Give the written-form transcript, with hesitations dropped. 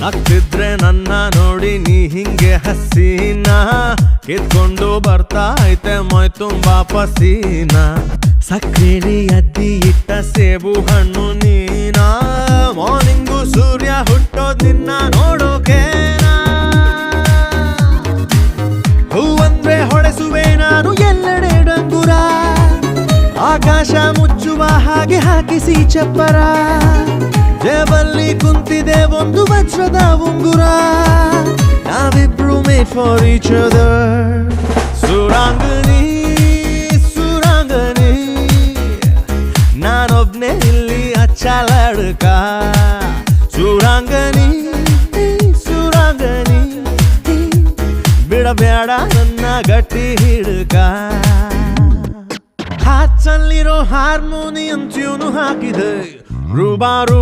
ನಗ್ತಿದ್ರೆ ನನ್ನ ನೋಡಿ ನೀ ಹಿಂಗೆ ಹಸೀನ ಕಿತ್ಕೊಂಡು ಬರ್ತಾ ಐತೆ ಮೈ ತುಂಬಾ ಪಸೀನ ಸಕ್ರೇಲಿ ಅದ್ದಿ ಇಟ್ಟ ಸೇಬು ಹಣ್ಣು ನೀನಾ ಮಾರ್ನಿಂಗು ಸೂರ್ಯ ಹುಟ್ಟೋದ್ ನಿನ್ನ ನೋಡೋಕೇನಾ ಹೂವಂದ್ರೆ ಹೊಡೆಸುವೆ ನಾನು ಎಲ್ಲೆಡೆ ಡಂಗುರ ಆಕಾಶ ಮುಚ್ಚುವ ಹಾಗೆ ಹಾಕಿಸಿ ಚಪ್ಪರ ಜೇಬಲ್ಲಿ ಕುಂತಿದೆ ಒಂದು ವಜ್ರದ ಉಂಗುರ ನಾವಿಬ್ರು ಮೇಡ್ ಫಾರ್ ಈಚ್ ಅದರ್ ಸುರಾಂಗನಿ ಸುರಾಂಗನಿ ನಾನೊಬ್ನೇ ಇಲ್ಲಿ ಅಚ್ಚಲಡ್ಕ ಸುರಾಂಗನಿ ಸುರಾಂಗನಿ ಬಿಡಬೇಡ ನನ್ನ ಗಟ್ಟಿ ಹಿಡ್ಕ ಹಾಚಲ್ಲಿರೋ ಹಾರ್ಮೋನಿಯಂ ಟ್ಯೂನು ಹಾಕಿದೆ ರೂಬಾರು